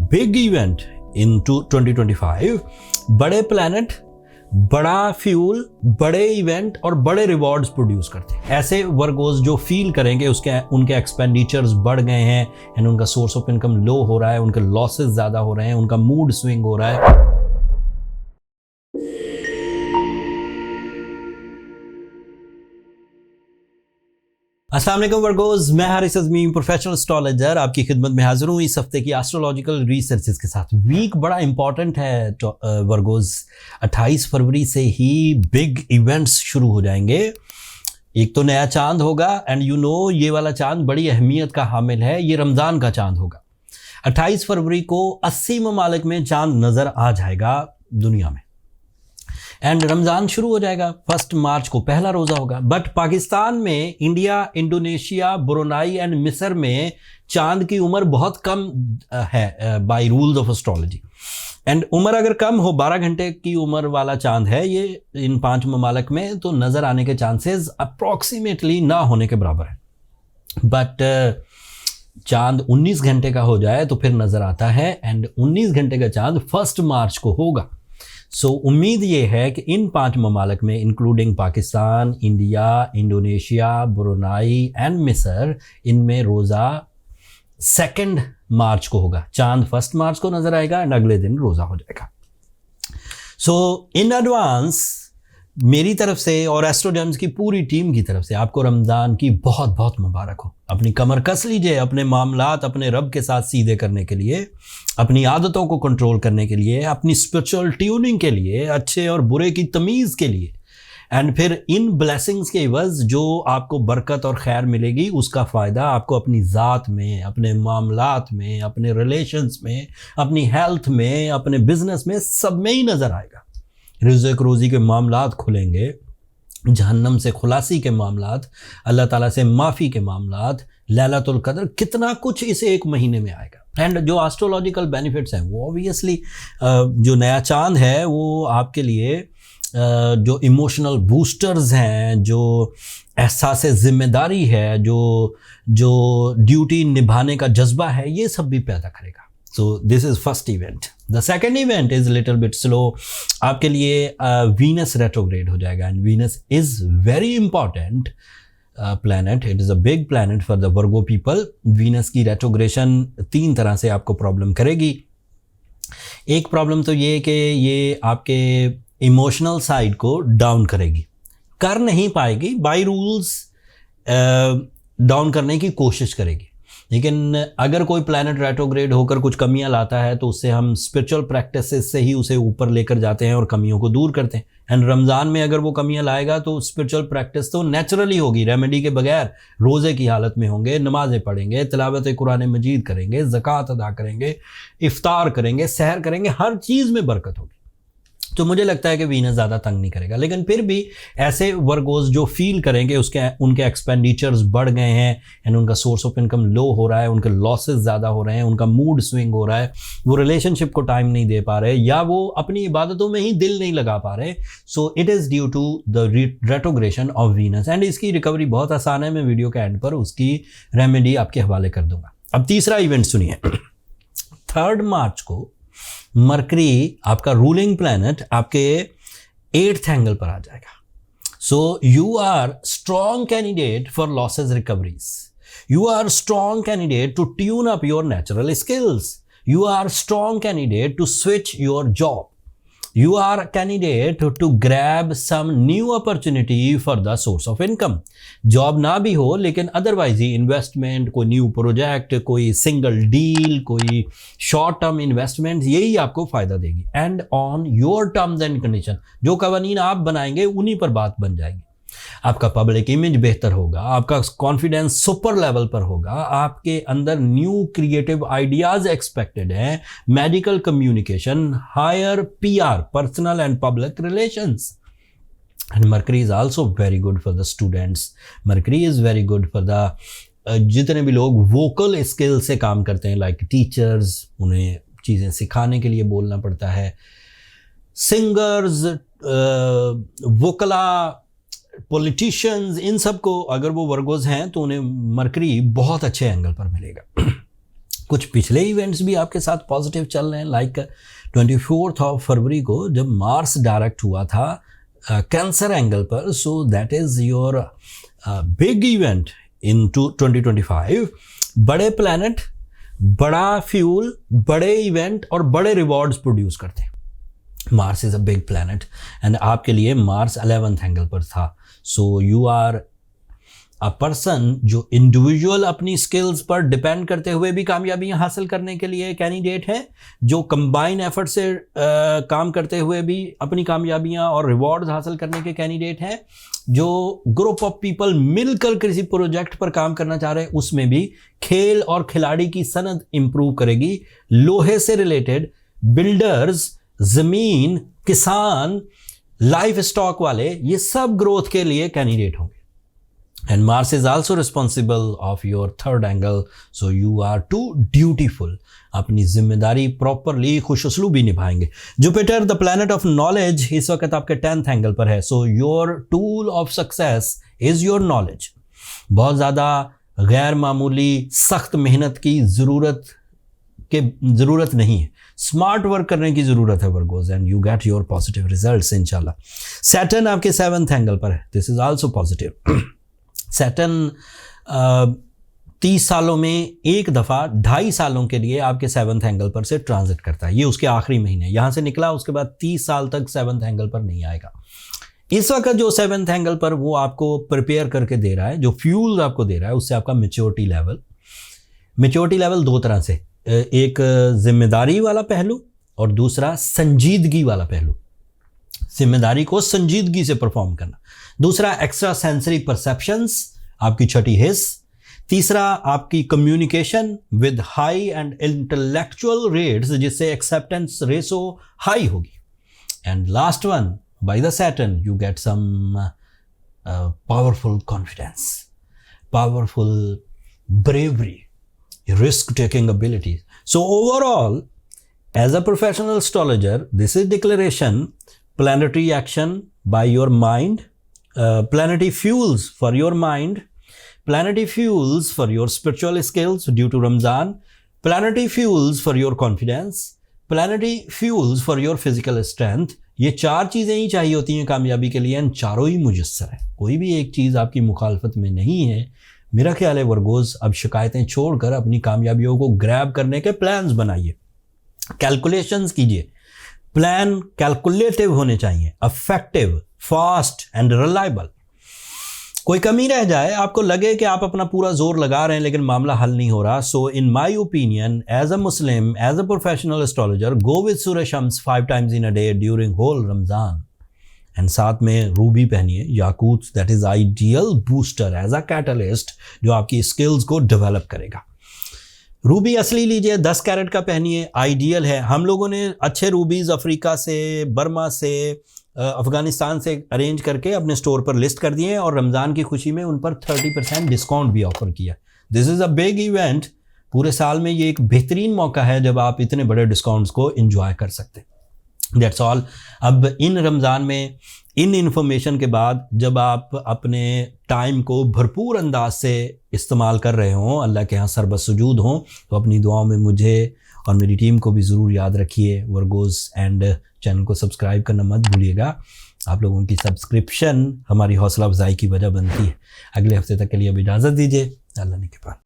Big event in 2025, बड़े planet, बड़ा fuel, बड़े इवेंट और बड़े रिवॉर्ड्स प्रोड्यूस करते हैं। ऐसे वर्गोस जो फील करेंगे उनके एक्सपेंडिचर्स बढ़ गए हैं एंड उनका सोर्स ऑफ इनकम लो हो रहा है, उनके लॉसेस ज्यादा हो रहे हैं, उनका मूड स्विंग हो रहा है। अस्सलाम वालेकुम वर्गोस, मैं हारिस अज़मी, प्रोफेशनल एस्ट्रोलॉजर, आपकी खिदमत में हाजिर हूँ इस हफ्ते की एस्ट्रोलॉजिकल रिसर्चेस के साथ। वीक बड़ा इंपॉर्टेंट है वर्गोस। 28 फरवरी से ही बिग इवेंट्स शुरू हो जाएंगे। एक तो नया चांद होगा एंड ये वाला चांद बड़ी अहमियत का हामिल है। ये रमज़ान का चांद होगा। 28 फरवरी को 80 ममालिक में चांद नज़र आ जाएगा दुनिया में एंड रमज़ान शुरू हो जाएगा। 1 मार्च को पहला रोज़ा होगा। बट पाकिस्तान में, इंडिया, इंडोनेशिया, ब्रुनाई एंड मिस्र में चांद की उम्र बहुत कम है by rules of astrology. And उम्र अगर कम हो, 12 घंटे की उम्र वाला चांद है ये इन 5 ममालिक में, तो नज़र आने के चांसेस अप्रॉक्सीमेटली ना होने के बराबर है। बट चांद 19 घंटे का हो जाए तो फिर नज़र आता है एंड 19 घंटे का चांद 1 मार्च को होगा। सो उम्मीद ये है कि इन 5 ममालिक में, including Pakistan, India, Indonesia, Brunei and मिस्र, इनमें रोज़ा 2 मार्च को होगा। चांद 1 मार्च को नज़र आएगा एंड अगले दिन रोज़ा हो जाएगा। सो इन एडवांस मेरी तरफ से और एस्ट्रोजेम्स की पूरी टीम की तरफ से आपको रमज़ान की बहुत बहुत मुबारक हो। अपनी कमर कस लीजिए अपने मामलात अपने रब के साथ सीधे करने के लिए, अपनी आदतों को कंट्रोल करने के लिए, अपनी स्पिरिचुअल ट्यूनिंग के लिए, अच्छे और बुरे की तमीज़ के लिए। एंड फिर इन ब्लेसिंग्स के एवज़ जो आपको बरकत और खैर मिलेगी, उसका फ़ायदा आपको अपनी ज़ात में, अपने मामलात में, अपने रिलेशंस में, अपनी हेल्थ में, अपने बिजनेस में, सब में ही नज़र आएगा। रिज़्क़ रोज़ी के मामलात खुलेंगे, जहन्नम से खुलासी के मामलात, अल्लाह ताला से माफ़ी के मामलात, लैलतुल क़द्र, कितना कुछ इस एक महीने में आएगा। एंड जो एस्ट्रोलॉजिकल बेनिफिट्स हैं वो ऑब्वियसली जो नया चांद है वो आपके लिए जो इमोशनल बूस्टर्स हैं, जो एहसास ज़िम्मेदारी है, जो ड्यूटी निभाने का जज्बा है, ये सब भी पैदा करेगा। So this is first event. The second event is little bit slow. आपके लिए Venus retrograde हो जाएगा and Venus is very important planet. It is a big planet for the Virgo people. Venus की retrogression 3 तरह से आपको problem करेगी। एक प्रॉब्लम तो ये कि ये आपके इमोशनल साइड को डाउन करेगी, कर नहीं पाएगी, बाय रूल्स डाउन करने की कोशिश करेगी। लेकिन अगर कोई प्लैनेट रेट्रोग्रेड होकर कुछ कमियां लाता है तो उससे हम स्पिरिचुअल प्रैक्टिसेस से ही उसे ऊपर लेकर जाते हैं और कमियों को दूर करते हैं। एंड रमज़ान में अगर वो कमियां लाएगा तो स्पिरिचुअल प्रैक्टिस तो नेचुरली होगी, रेमेडी के बगैर। रोज़े की हालत में होंगे, नमाज़ें पढ़ेंगे, तिलावत कुरान मजीद करेंगे, ज़कात अदा करेंगे, इफ्तार करेंगे, सहर करेंगे, हर चीज़ में बरकत होगी। तो मुझे लगता है कि वीनस ज़्यादा तंग नहीं करेगा। लेकिन फिर भी ऐसे वर्गोस जो फील करेंगे उनके एक्सपेंडिचर्स बढ़ गए हैं एंड उनका सोर्स ऑफ इनकम लो हो रहा है, उनके लॉसेस ज़्यादा हो रहे हैं, उनका मूड स्विंग हो रहा है, वो रिलेशनशिप को टाइम नहीं दे पा रहे या वो अपनी इबादतों में ही दिल नहीं लगा पा रहे। So it is due to the retrogression of Venus and इसकी रिकवरी बहुत आसान है। मैं वीडियो के एंड पर उसकी रेमेडी आपके हवाले कर दूंगा। अब तीसरा इवेंट सुनिए। 3 मार्च को मरकरी, आपका रूलिंग प्लैनेट, आपके 8th एंगल पर आ जाएगा। So you are strong candidate for losses recoveries. You are strong candidate to tune up your natural skills. You are strong candidate to switch your job. You are a candidate to grab some new opportunity for the source of income. Job ना भी हो लेकिन otherwise he investment, कोई new project, कोई single deal, कोई short term investment, यही आपको फायदा देगी। And on your terms and condition, जो कवानीन आप बनाएंगे उन्हीं पर बात बन जाएगी। आपका पब्लिक इमेज बेहतर होगा, आपका कॉन्फिडेंस सुपर लेवल पर होगा, आपके अंदर न्यू क्रिएटिव आइडियाज एक्सपेक्टेड हैं, medical communication, higher PR, personal and public relations. And Mercury is also very good for the students. Mercury is very good for the जितने भी लोग वोकल स्किल से काम करते हैं, लाइक टीचर्स, उन्हें चीज़ें सिखाने के लिए बोलना पड़ता है, सिंगर्स, वोकला, पॉलिटिशियंस, इन सब को अगर वो वर्गोज हैं तो उन्हें मरकरी बहुत अच्छे एंगल पर मिलेगा। कुछ पिछले इवेंट्स भी आपके साथ पॉजिटिव चल रहे हैं, लाइक 24 फरवरी को जब मार्स डायरेक्ट हुआ था कैंसर एंगल पर, so that is your big event in 2025। बड़े प्लैनेट, बड़ा फ्यूल, बड़े इवेंट और बड़े रिवॉर्ड्स प्रोड्यूस करते हैं। Mars is a big planet and आपके लिए मार्स 11th एंगल पर था। So you are a person जो इंडिविजुअल अपनी स्किल्स पर डिपेंड करते हुए भी कामयाबियां हासिल करने के लिए कैंडिडेट है, जो कंबाइन एफर्ट से काम करते हुए भी अपनी कामयाबियां और रिवॉर्ड्स हासिल करने के कैंडिडेट हैं, जो ग्रुप ऑफ पीपल मिलकर किसी प्रोजेक्ट पर काम करना चाह रहे हैं, उसमें भी खेल और खिलाड़ी की सनद इंप्रूव करेगी। लोहे से रिलेटेड बिल्डर्स, जमीन, किसान, लाइफ स्टॉक वाले, ये सब ग्रोथ के लिए कैंडिडेट होंगे। And Mars is also responsible of your 3rd angle, so you are too dutiful. अपनी जिम्मेदारी प्रॉपरली खुशउस्लूबी निभाएंगे। Jupiter the planet of knowledge इस वक्त आपके 10th एंगल पर है, so your tool of success is your knowledge. बहुत ज़्यादा गैर मामूली सख्त मेहनत की ज़रूरत नहीं है, स्मार्ट वर्क करने की ज़रूरत है Virgos, and you get your positive results इंशाल्लाह। सैटर्न आपके 7th एंगल पर है, this is also positive. Saturn 30 सालों में एक दफ़ा 2.5 सालों के लिए आपके 7th एंगल पर से ट्रांजिट करता है। ये उसके आखिरी महीने, यहाँ से निकला, उसके बाद 30 साल तक 7th एंगल पर नहीं आएगा। इस वक्त जो 7th एंगल पर वो आपको प्रिपेयर करके दे रहा है, जो फ्यूल आपको दे रहा है, उससे आपका मैच्योरिटी लेवल 2 तरह से, एक जिम्मेदारी वाला पहलू और दूसरा संजीदगी वाला पहलू। जिम्मेदारी को संजीदगी से परफॉर्म करना, दूसरा एक्स्ट्रा सेंसरी परसेप्शंस, आपकी छठी हिस्स, तीसरा आपकी communication with high and intellectual rates, जिससे एक्सेप्टेंस रेशो हाई होगी, and last one by the Saturn you get some powerful confidence, powerful bravery, risk taking abilities. So overall, as a professional astrologer, this is declaration, planetary action by your mind, planetary fuels for your mind, planetary fuels for your spiritual skills due to Ramzan, planetary fuels for your confidence, planetary fuels for your physical strength. ये 4 चीज़ें ही चाहिए होती हैं कामयाबी के लिए, and चारों ही मुयस्सर है। कोई भी एक चीज़ आपकी मुखालफत में नहीं है। मेरा ख्याल है वर्गोज, अब शिकायतें छोड़कर अपनी कामयाबियों को ग्रैब करने के प्लान्स बनाइए, कैलकुलेशंस कीजिए। प्लान कैलकुलेटिव होने चाहिए, अफेक्टिव, फास्ट एंड रिलायबल। कोई कमी रह जाए, आपको लगे कि आप अपना पूरा जोर लगा रहे हैं लेकिन मामला हल नहीं हो रहा, so in my opinion as a Muslim, as a professional astrologer, go with सूरज शम्स 5 times in a day during whole Ramzan, and साथ में रूबी पहनिए, याकूत, that is ideal booster as a catalyst, जो आपकी स्किल्स को डेवलप करेगा। रूबी असली लीजिए, 10 कैरेट का पहनिए, आइडियल है। हम लोगों ने अच्छे रूबीज़ अफ्रीका से, बर्मा से, अफ़गानिस्तान से अरेंज करके अपने स्टोर पर लिस्ट कर दिए हैं, और रमज़ान की खुशी में उन पर 30% डिस्काउंट भी ऑफर किया। This is a big event, पूरे साल में ये एक बेहतरीन मौका है जब आप इतने बड़े डिस्काउंट्स को एंजॉय कर सकते हैं। That's all. अब इन रमज़ान में इन इन्फॉर्मेशन के बाद जब आप अपने टाइम को भरपूर अंदाज से इस्तेमाल कर रहे हों, अल्लाह के यहाँ सरबसुजूद हों, तो अपनी दुआओं में मुझे और मेरी टीम को भी ज़रूर याद रखिए वर्गोज़, एंड चैनल को सब्सक्राइब करना मत भूलिएगा। आप लोगों की सब्सक्रिप्शन हमारी हौसला अफजाई की वजह बनती है। अगले हफ्ते तक के लिए अब इजाज़त दीजिए। अल्लाह ने के पास।